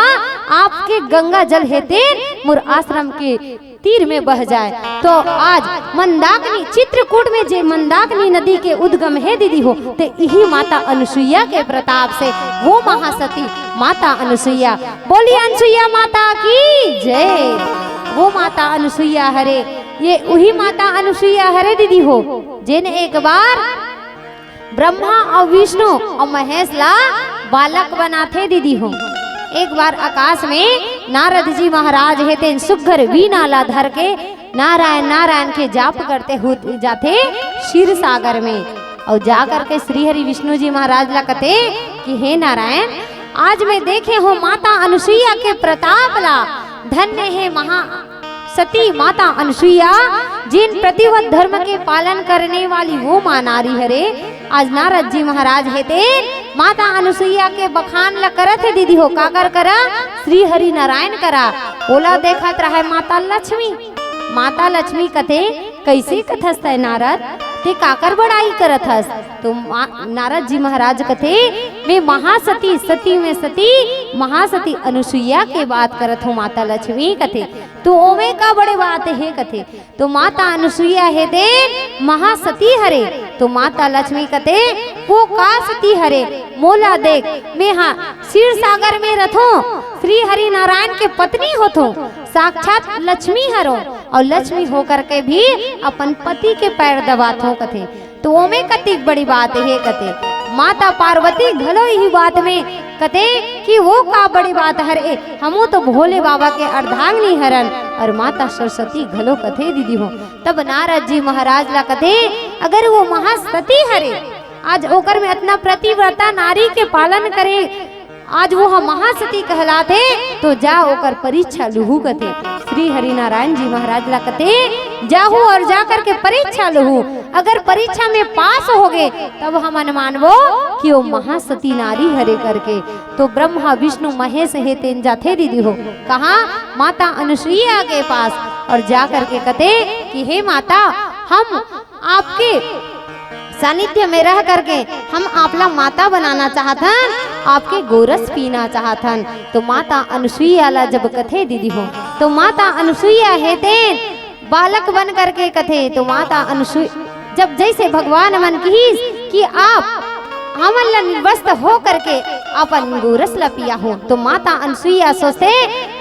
आपके गंगा जल हेते मोर आश्रम के तीर में बह जाए। तो आज मंदाकिनी चित्रकूट में जे मंदाकिनी नदी के उद्गम है दीदी हो, तो यही माता अनुसुईया के प्रताप से वो महासती माता अनुसुईया, बोली अनुसुईया माता की जय। वो माता अनुसुईया हरे, ये वही माता अनुसुईया हरे दीदी हो जिन्हें एक बार ब्रह्मा और विष्णु और महेश ला बालक बनाते दीदी हो। एक बार आकाश में नारद जी महाराज है तेन सुघर वीणा ला धर के नारायण नारायण के जाप करते हुए जाते क्षीर सागर में, और जा करके श्री हरि विष्णु जी महाराज ला कहते कि हे नारायण, आज मैं देखे हो माता अनुसुईया के प्रताप ला, धन्य है महा सती माता अनुसुईया जिन प्रतिव्रत धर्म के पालन करने वाली वो मां नारी हरे। आज नारद जी महाराज है ते माता अनुसुईया के बखान ला करत है दीदी हो, काकर करा श्री हरि नारायण करा। ओला देखत रहे माता लक्ष्मी, माता लक्ष्मी कथे कैसे कथस्त है नारद ते काकर बड़ाई करत हस। तो नारद जी महाराज कथे मैं महासती, सती में सती महासती अनुसुईया के बात करत हूँ माता लक्ष्मी कथे। तो ओमे का बड़े बात है कथे। तो माता अनुसुईया है दे महासती हरे। तो माता लक्ष्मी कथे वो का सती हरे, मोला देख मैं हाँ क्षीर सागर में रथो श्री हरि नारायण के पत्नी होतो, साक्षात लक्ष्मी हरो, और लक्ष्मी होकर के भी अपन पति के पैर दबातो कथे। तो ओमे कति बड़ी बात है कथे। माता पार्वती घलो ही बात में कथे कि वो का बड़ी बात हरे, हमू तो भोले बाबा के अर्धांगिनी हरन, और माता सरस्वती घलो कथे दीदी हो। तब नारद जी महाराज ला कथे अगर वो महासती हरे, आज ओकर में इतना प्रतिव्रता नारी के पालन करे, आज वो हम महासती कहलाते, तो जा ओकर परीक्षा लुहू कथे। श्री हरि नारायण जी महाराज ला कथे जाहू और जा करके परीक्षा लुहू, अगर परीक्षा में पास हो गए तब हम मानवो कि वो महासती नारी हरे करके। तो ब्रह्मा विष्णु महेश है तेन जाते दीदी हो कहा माता अनुसुईया के पास, और जा करके कथे कि हे माता, हम आपके सानिध्य में रह करके हम आपला माता बनाना चाहतन, आपके गोरस पीना चाहतन। तो माता अनुसुईया ला जब कथे दीदी हो, तो माता अनुसुईया है तेन बालक बन करके कथे। तो माता अनुसुईया जब जैसे भगवान मन की कि आप हमन निर्वस्त्र हो करके अपन गोरस ला पिया हो, तो माता अनुसुईया सोचते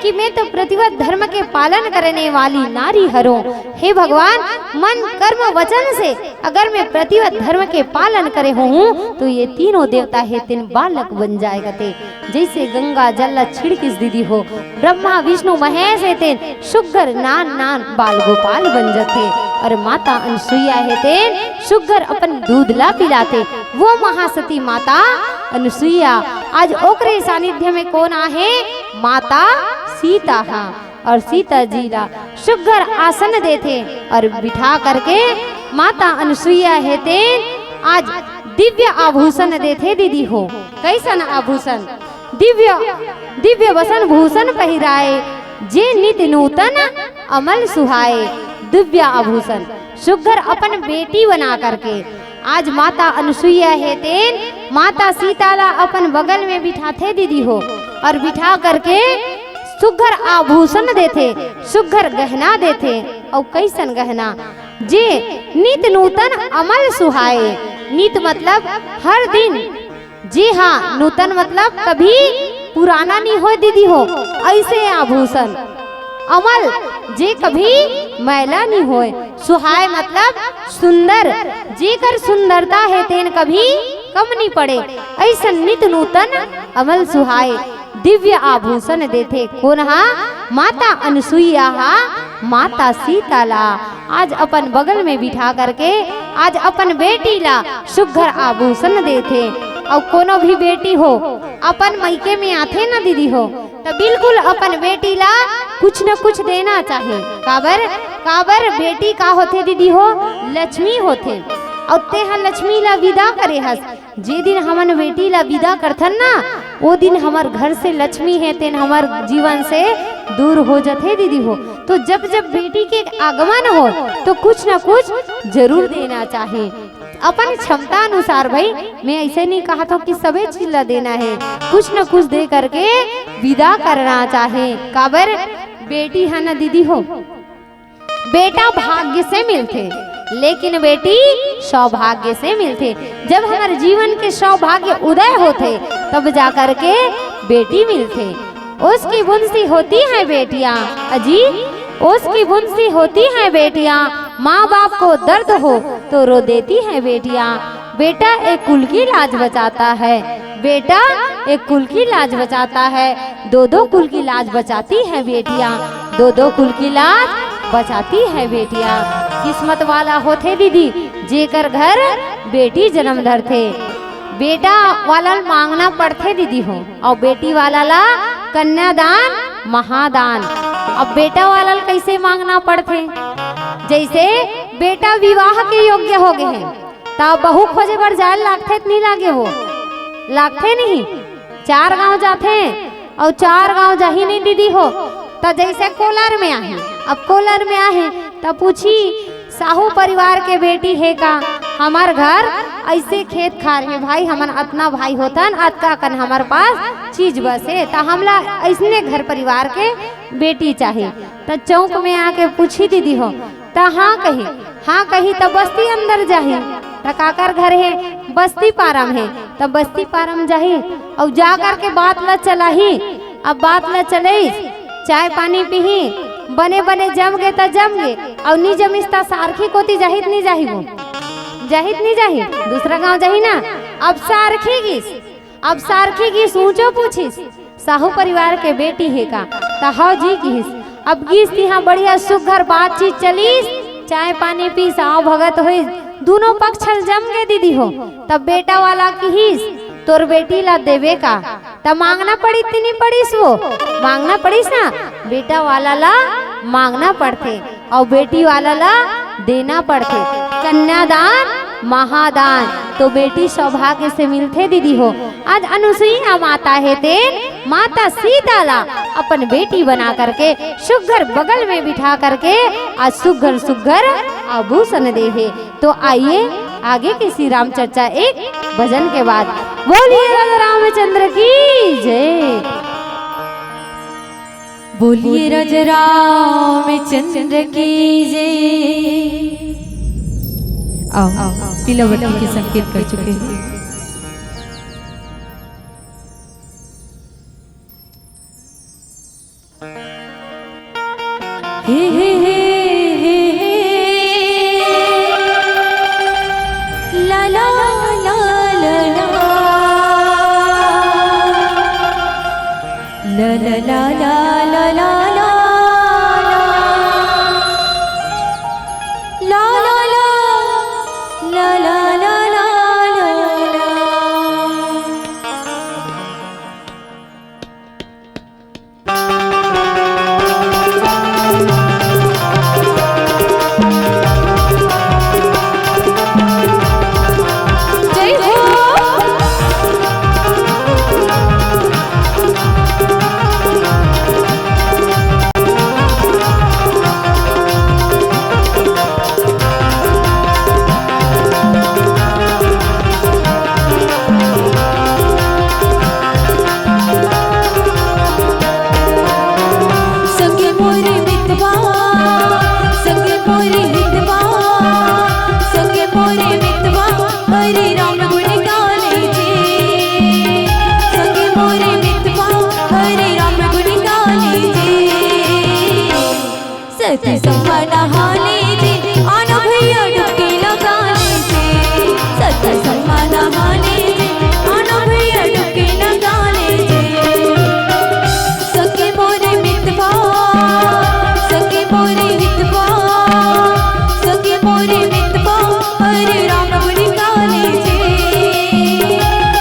कि मैं तो प्रतिव्रत धर्म के पालन करने वाली नारी हरो, हे भगवान मन कर्म वचन से अगर मैं प्रतिव्रत धर्म के पालन करे हूँ तो ये तीनों देवता है तीन बालक बन जाएगा ते। जैसे गंगा जल छिड़किस दीदी हो, ब्रह्मा विष्णु महेश है तेन सुगर नान नान बाल गोपाल बन जाते, और माता अनुसुईया है तेन सुगर अपन दूध ला पिलाते। वो महासती माता अनुसुईया आज ओकरे सानिध्य में कौन आहे, माता सीता हाँ, और सीता जी ला सुगर आसन देते और बिठा करके माता अनुसुईया है तेन आज दिव्य आभूषण देते दीदी हो। कैसन आभूषण, दिव्य वसन भूषण पहिराए, जे नित नूतन अमल सुहाए। दिव्य आभूषण सुगर अपन बेटी बना करके आज माता अनुसुईया है तेन माता सीताला अपन बगल में बिठाते दीदी हो, और बिठा करके सुघर आभूषण देते, सुघर गहना देते। और कैसन गहना जे नित नूतन अमल सुहाए। नित मतलब हर दिन, जी हाँ, नूतन मतलब कभी पुराना नहीं हो दीदी हो। ऐसे आभूषण अमल जे कभी मैला नहीं होए। सुहाए मतलब सुंदर, जेकर सुंदरता है तेन कभी कम नहीं पड़े। ऐसा नित नूतन अमल सुहाए दिव्य आभूषण देते। कौन हा? माता अनसुईया हा, माता सीताला आज अपन बगल में बिठा करके आज अपन बेटी ला सुघर आभूषण देते। और कोनो भी बेटी हो अपन मैके में आथे ना दीदी हो, तो बिल्कुल अपन बेटी ला कुछ न कुछ देना चाहे। काबर काबर बेटी का होते दीदी हो? लक्ष्मी होते। और तेहा लक्ष्मी ला विदा करे हस। जे दिन हमन बेटी ला विदा करथन ना, वो दिन हमार घर से लक्ष्मी है तेन हमार जीवन से दूर हो जाते दीदी हो। तो जब जब बेटी के आगमन हो तो कुछ न कुछ जरूर देना चाहे, अपन क्षमता अनुसार। भाई मैं ऐसे नहीं कहा था कि सभी चीज ला देना है, कुछ न कुछ दे करके विदा करना चाहे। काबर बेटी है ना दीदी हो, बेटा भाग्य से मिलते लेकिन बेटी सौभाग्य से मिलते। जब हमारे जीवन के सौभाग्य उदय होते तब जा करके बेटी मिलते। उसकी बुनसी होती है बेटियां, अजी उसकी बुनसी होती है बेटियां। माँ बाप को दर्द हो तो रो देती है बेटियां। बेटा एक कुल की लाज बचाता है, बेटा एक कुल की लाज बचाता है। दो दो कुल की लाज बचाती है बेटियां, दो दो कुल की लाज बचाती है बेटियां। किस्मत वाला होते दीदी जेकर घर बेटी जन्म धरते। बेटा वाला मांगना पड़ते दीदी हो, और बेटी वाला ला कन्यादान महादान। अब बेटा वाला कैसे मांगना पड़ते? जैसे बेटा विवाह के योग्य हो गए हैं तब बहू खोजे बर जाए लागते नहीं लागे, वो लागते नहीं। 4 गांव जाते और 4 गांव जाही नहीं दीदी हो। तो जैसे कोलार में आए, अब कोलार में आए तब पूछी साहू परिवार के बेटी है का? हमार घर ऐसे खेत खार में भाई हमन अतना भाई होतन, अतका कन हमार पास चीज बसे, तो हमला ऐसने घर परिवार के बेटी चाहिए। तो चौक में आके पूछी दीदी हो, तो हाँ कही तो बस्ती अंदर जाही। तो काकर घर है? बस्ती पारम है। तो बस्ती पारम जाही और जा कर के बात ला चलाही। अब बात ला चले, चाय पानी पीही, बने बने जम गए तो जम गए, और नहीं जमिस्ता सारखी कोती जाहित नहीं जाही, वो जाहित नहीं जाही, दूसरा गांव जाही ना। अब सारखी गिस ऊंचो पूछिस साहू परिवार के बेटी है का? तो हाँ जी गिस। अब गिस यहाँ बढ़िया सुघर बातचीत चलीस, चाय पानी पी साव भगत हुई, दोनों पक्ष जम गए दीदी हो। तब बेटा वाला किहिस तोर बेटी ला देवे का? तब मांगना पड़ी नहीं पड़ीस, वो मांगना पड़ीस ना। बेटा वाला ला मांगना पड़ते और बेटी वाला ला देना पड़ते। कन्यादान महादान। तो बेटी सौभाग्य से मिलते दीदी हो। आज अनुसुईया माता है तेन माता सीता ला अपन बेटी बना करके सुघर बगल में बिठा करके आज सुघर सुघर आभूषण दे है। तो आइए आगे की श्री राम चर्चा एक भजन के बाद। बोलिए राजा रामचंद्र की जय। बोलिए राजा रामचंद्र की जय। आओ तिलवती के संकेत कर चुके हैं। हे हे हे ला ला ला ला ला ला ला ला ला ला सती सम्मा नहा लीजिए, आना भैया डुबकी लगा लीजिए। सती सम्मा नहा लीजिए, आना भैया डुबकी लगा लीजिए। सखी मोरे मितवा, सखी मोरे हितवा, सखी मोरे मितवा, हरे राम गुण गा लीजिए।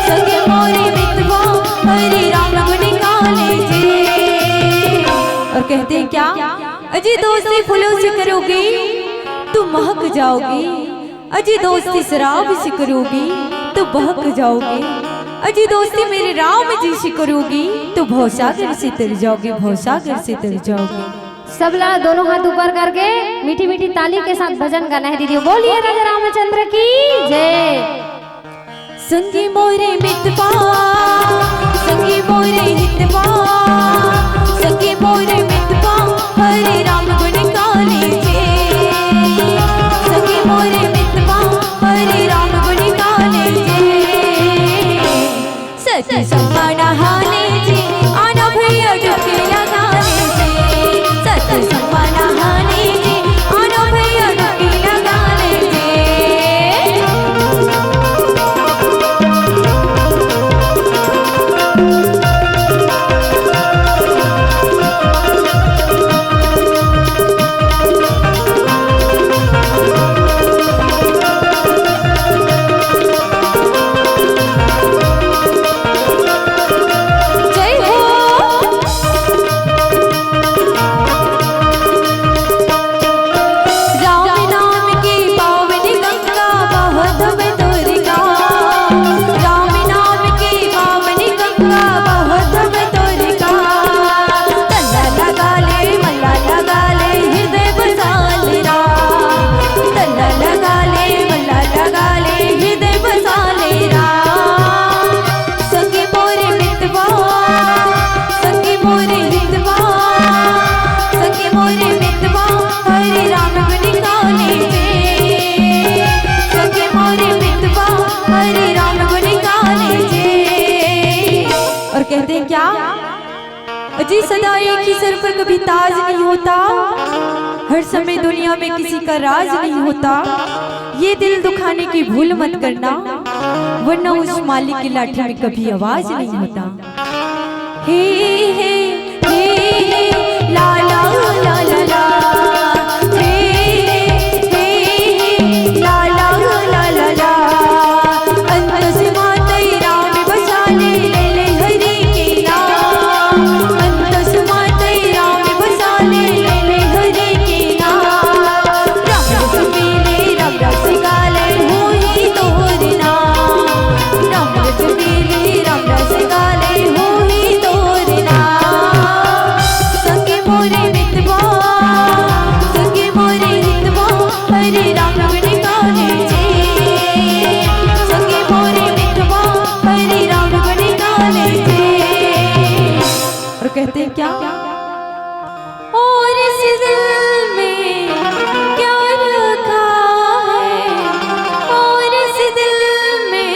सखी मोरे मितवा, हरे राम गुण गा लीजिए। और कहते हैं क्या, अजी दोस्ती फूलों से करोगी तो महक जाओगी, अजी दोस्ती शराब से करोगी तो बहक जाओगी, अजी दोस्ती मेरे राम जी से करोगी तो भवसागर से तर जाओगे, भवसागर से तर जाओगे। सब लड़ा दोनों हाथ ऊपर करके मीठी मीठी ताली के साथ भजन गाना है दीदी। बोलिए राजा रामचंद्र की जय। संगी मोरे मितवा, संगी मोरे हितवा, संगी मोरे मितवा, हरे राम गुण गा लीजिए। संगी मोरे मितवा, हरे राम गुण गा लीजिए। सती सम्मा नहा लीजिए, आना भैया डुबकी लगा लीजिए। सती सम्मा नहा लीजिए, आना भैया डुबकी लगा लीजिए। कहते हैं क्या, अजी सदा एक ही सर पर कभी ताज नहीं होता, हर समय दुनिया में किसी का राज नहीं होता। ये दिल दुखाने की भूल मत करना, वरना उस मालिक की लाठी में कभी आवाज नहीं होता। हे हे हे हे ला ला ला ला ला, हे हे हे ला ला ला ला ला। अंत से मातई राम बसा ले ले हरि के नाम, अंत से मातई राम बसा ले ले हरि के नाम। राम रस पीले राम रस गाले होई तोर नाम, राम रस पीले राम रस गाले होई तोर नाम। सके मोरे मितवा, सके मोरे हितवा, हरे राम गुण गा लीजिए। सके मोरे मितवा, हरे राम गुण गा लीजिए। और कहते हैं क्या, और इस दिल में क्या रखा है, और इस दिल में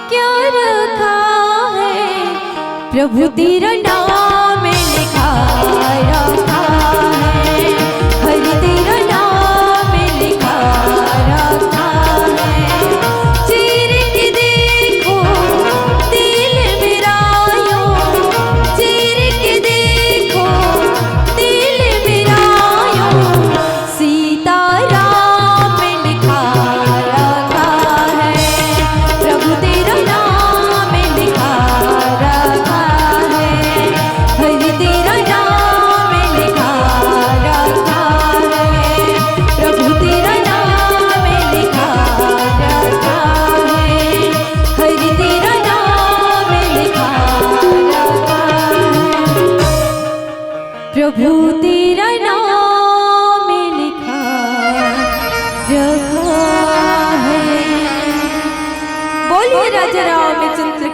क्या रखा है, प्रभु तेरा नाम लिखा रखा है, हरि तेरा नाम लिखा रखा है। चीर के देखो दिल मेरा यूं, चीर के देखो दिल मेरा यूं, सीता राम लिखा रखा है, प्रभु तेरा नाम लिखा रखा है, हरि तेरा नाम लिखा रखा है, प्रभु तेरा नाम लिखा रखा है, हरि तेरा नाम लिखा रखा है, प्रभु तेरा नाम लिखा रखा है। बोलिए राजा रामचंद्र